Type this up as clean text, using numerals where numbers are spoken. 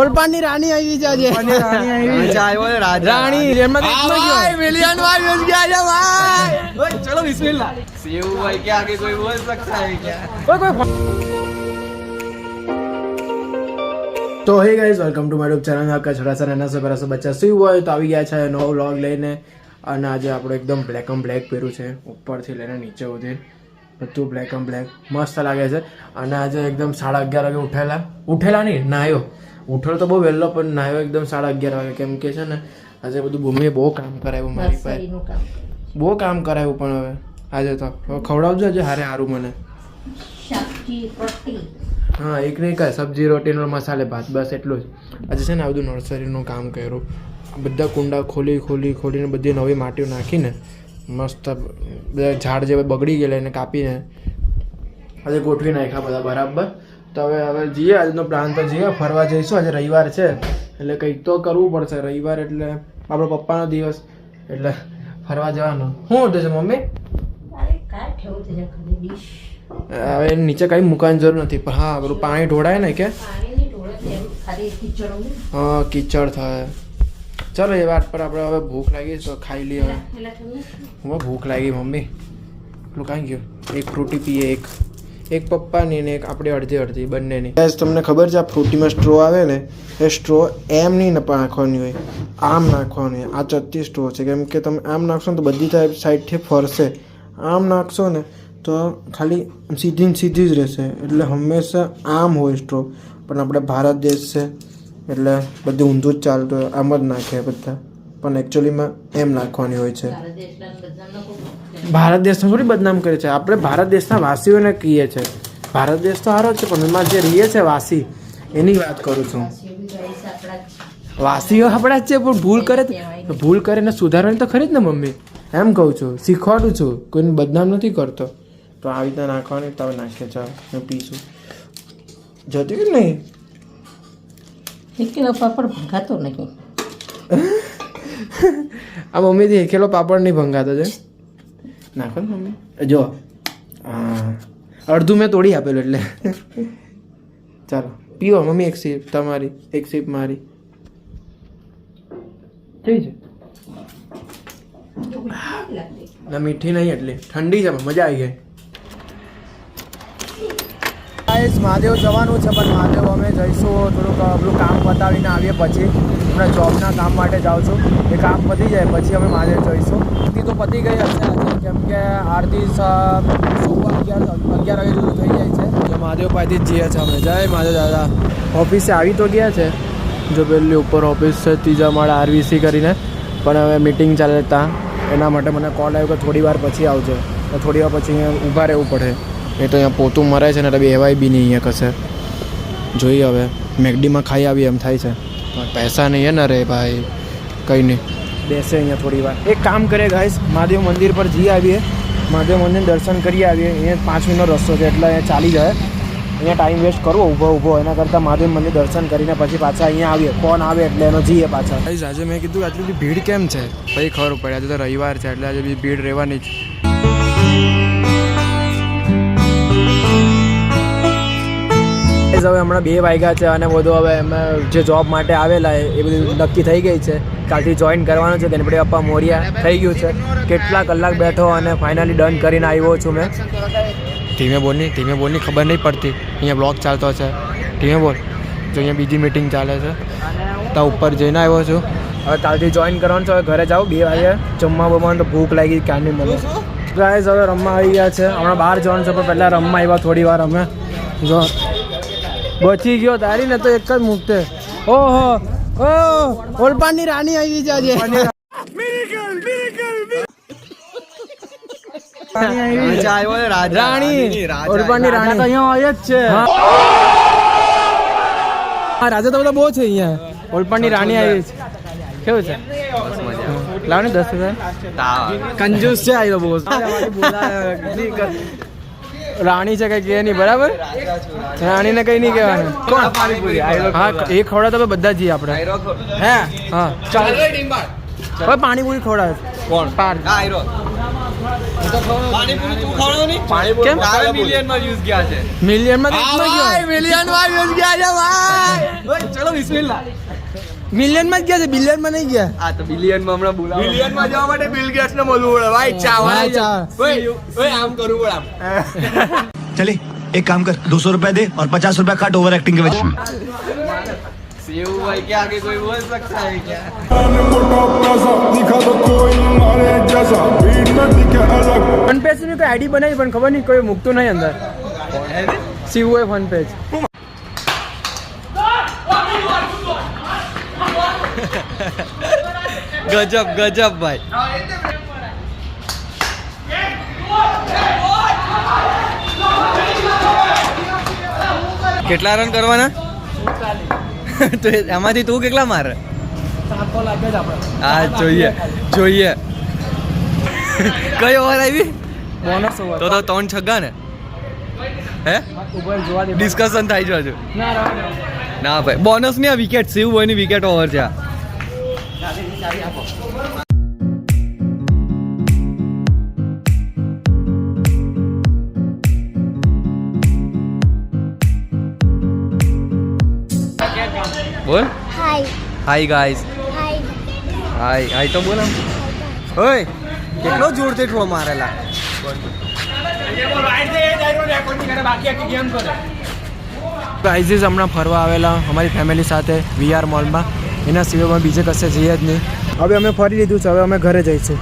ઓલપાડની રાણી આવી છે આજે. રાણી મિલિયન વાર યુઝ किया है भाई. चलो बिस्मिल्लाह. सेव भाई के आगे कोई बोल सकता है क्या? कोई तो hey guys welcome to my YouTube channel. आपका छोटा सा नाना सा बड़ा सा बच्चा सुई हुआ है तो આવી ગયા છે નવો વ્લોગ લઈને. અને આજે આપણે એકદમ બ્લેક એન્ડ બ્લેક પહેર્યું છે ઉપરથી લઈને નીચે સુધી બધું બ્લેક એન્ડ બ્લેક મસ્ત લાગે છે. અને આજે એકદમ 11:30 વાગે ઉઠેલા નહીં નાયો. ઉઠેલો તો બહુ વહેલો પણ નાયો એકદમ 11:30 વાગે. કેમ કે છે ને આજે બધું ભૂમિએ બહુ કામ કરાવ્યું મારી પાસે. બહુ કામ કરાવ્યું પણ હવે આજે તો ખવડાવજો આજે હારું મને. હા એક નહીં કાંઈ સબ્જી રોટીનો મસાલે ભાત બસ એટલું જ. આજે છે ને આ બધું નર્સરીનું કામ કર્યું. બધા કુંડા ખોલીને બધી નવી માટીઓ નાખીને મસ્ત બધા ઝાડ જે બગડી ગયેલા એને કાપીને આજે ગોઠવી નાખ્યા બધા બરાબર. તો હવે જઈએ. આજનો પ્લાન તો જઈએ ફરવા જઈશું. આજે રવિવાર છે એટલે કંઈક તો કરવું પડશે. રવિવાર એટલે આપણો પપ્પાનો દિવસ એટલે ફરવા જવાનો. શું હતું છે મમ્મી? હવે નીચે કઈ મૂકવાની જરૂર નથી પણ હા પેલું પાણી ઢોળાય ને કે હા કીચડ થાય. ચાલો એ વાત પર આપણે હવે ભૂખ લાગી તો ખાઈ લઈએ. હવે ભૂખ લાગી મમ્મી. પેલું કાંઈ ગયું એક ફ્રૂટી પીએ. એક પપ્પાની ને એક આપણે અડધી બંનેની. તમને ખબર છે આ ફ્રૂટીમાં સ્ટ્રો આવે ને એ સ્ટ્રો એમ નહીં નાખવાની હોય આમ નાખવાની હોય. આ ચત્તી સ્ટ્રો છે કેમ કે તમે આમ નાખશો ને તો બધી સાઈડથી ફરશે. આમ નાખશો ને તો ખાલી સીધી જ રહેશે. એટલે હંમેશા આમ હોય સ્ટ્રો. પણ આપણે ભારત દેશ છે એટલે બધું ઊંધું જ ચાલતું હોય આમ જ નાખે બધા. પણ એકચ્યુઅલીમાં એમ નાખવાની હોય છે. ભારત દેશને થોડી બદનામ કરે છે. આપણે ભારત દેશના વાસીઓને કહીએ છીએ. ભારત દેશ તો સારો છે પણ એમાં જે રહીએ છે વાસી એની વાત કરું છું. વાસીઓ આપણા જ છે પણ ભૂલ કરે ને સુધારવાની તો ખરી જ ને મમ્મી. એમ કહું છું શીખવાડું છું કોઈને બદનામ નથી કરતો. તો આવી રીતે નાખવાની તમે નાખીએ ચાલ હું પીશું. જતી કે નહીં એકેલો પાપડ ભંગાતો નહીં. આ મમ્મીથી એકેલો પાપડ નહીં ભંગાતો છે. નાખો ને મમ્મી. જો હા અડધું મેં તોડી આપેલું એટલે ચાલો પીવો મમ્મી. એક સીપ તમારી એક સીપ મારી થઈ છે. ના મીઠી નહીં એટલી ઠંડી છે મજા આવી ગઈ. મહાદેવ જવાનું છે પણ મહાદેવ અમે જઈશું થોડુંક આપણું કામ પતાવીને આવીએ પછી. હમણાં જોબના કામ માટે જાઉં છું. એ કામ પતી જાય પછી અમે મહાદેવ જઈશું. આરતી તો પતી ગઈ હશે આજે કેમ કે આરતી 11 વાગે જેવું થઈ જાય છે. એટલે મહાદેવ પાસેથી જ જઈએ છીએ અમે. જય મહાદેવ દાદા. ઓફિસે આવી તો ગયા છે. જો પેલી ઉપર ઓફિસ છે 3જા માળે RVC કરીને. પણ હવે મિટિંગ ચાલે ત્યાં એના માટે મને કોલ આવ્યો કે થોડી વાર પછી આવજો. તો થોડી વાર પછી અહીંયા ઊભા રહેવું પડે. એ તો અહીંયા પોતું મરે છે ને એટલે બેવાય બી નહીં અહીંયા કશે. જોઈએ હવે મેકડીમાં ખાઈ આવીએ એમ થાય છે. પૈસા નહીં હે ને રે ભાઈ કંઈ નહીં. બેસે અહીંયા થોડી વાર. એક કામ કરીએ ગાઈસ મહાદેવ મંદિર પર જઈ આવીએ. મહાદેવ મંદિર દર્શન કરી આવીએ. અહીંયા 5 મિનિટનો રસ્તો છે એટલે અહીંયા ચાલી જાય. અહીંયા ટાઈમ વેસ્ટ કરવો ઊભો એના કરતાં મહાદેવ મંદિર દર્શન કરીને પછી પાછા અહીંયા આવીએ. ફોન આવે એટલે એનો જઈએ પાછા. આજે મેં કીધું આટલી બધી ભીડ કેમ છે પછી ખબર પડે. આજે તો રવિવાર છે એટલે આજે બધી ભીડ રહેવાની જ. હવે હમણાં 2 વાગ્યા છે અને બધું હવે અમે જે જોબ માટે આવેલા એ બધું નક્કી થઈ ગઈ છે. કાલથી જોઈન કરવાનું છે. ગણપતિ બાપ્પા મોરિયા થઈ ગયું છે. કેટલા કલાક બેઠો અને ફાઇનલી ડન કરીને આવ્યો છું મેં. ધીમે બોલની ખબર નહીં પડતી. અહીંયા બ્લોગ ચાલતો છે. ધીમે બોલ. જો અહીંયા બીજી મિટિંગ ચાલે છે ત્યાં ઉપર જઈને આવ્યો છું. હવે કાલથી જોઈન કરવાનું છે. હવે ઘરે જાઉં 2 વાગે. જમવાનું તો ભૂખ લાગી ક્યાંની મને. ગાઈસ હવે રમવા આવી ગયા છે. હમણાં બહાર જવાનું છે પણ પહેલાં રમવા આવ્યા થોડી વાર અમે. જો બચી ગયો તારી ને તો એક જ મૂકતે. ઓહો ઓલપાડની રાણી આવી છે આજે. રાણી ઓલપાડની રાણી અહીંયા આવે જ છે. હા રાજા તો બધા બહુ છે અહીંયા. ઓલપાડની રાણી આવી છે. કેવું છે લાવ ને 10,000 કંજૂસ છે. આવી બહુ રાણી છે કઈ કે નહીં બરાબર. રાણીને કઈ નહીં કહેવાનું. કોણ હા એ ખવડા તો બધા જઈએ આપણે. હે હા ચાલ પાણીપુરી ખવડાવે. કોણ પાર કેમ મિલિયન માં યુઝ ગયા છે. મિલિયન માં યુઝ ગયા છે ભાઈ. ચલો બિસ્મિલ્લાહ. મિલિયનમાં જ ગયા છે, બિલિયનમાં નહીં ગયા. આ તો બિલિયનમાં હમણાં બોલાવો. બિલિયનમાં જવા માટે બિલ ગેટ્સ ને મળવું પડે ભાઈ. ભાઈ, ચા. ઓય આમ કરવું પડે આમ. चले एक काम कर 200 रुपया दे और 50 रुपया काट ओवर एक्टिंग के वजह सेव भाई के आगे कोई बोल सकता है क्या? ફન પેજ ની કોઈ આઈડી બનાવી પણ ખબર નહીં કોઈ મૂકતું નહીં અંદર. સીવું હોય ફન પેજ. गजब गजब भाई. કેટલા રન કરવાના? તો એમાંથી તું કેટલા મારે? 7 બોલ લાગે જ આપણે. હા જોઈએ જોઈએ. કઈ ઓવર આવી? Bonus over. તો 3 છગ્ગા ને? હે ઉપર જોવા દે. ડિસ્કશન થાય છે હજુ. ના ના ભાઈ બોનસ ની આ વિકેટ શિવ ભાઈ ની વિકેટ ઓવર છે આ. બોલ હાય ગાઈસ. હાય હાય તો બોલ આમ. ઓય કેટલો જોરથી થ્રો મારેલા. ગાઈઝ હમણાં ફરવા આવેલા અમારી ફેમિલી સાથે VR મોલમાં. એના સિવાય બીજે કશે જઈએ જ નહીં. હવે અમે ફરી લીધું છે, હવે અમે ઘરે જઈશું.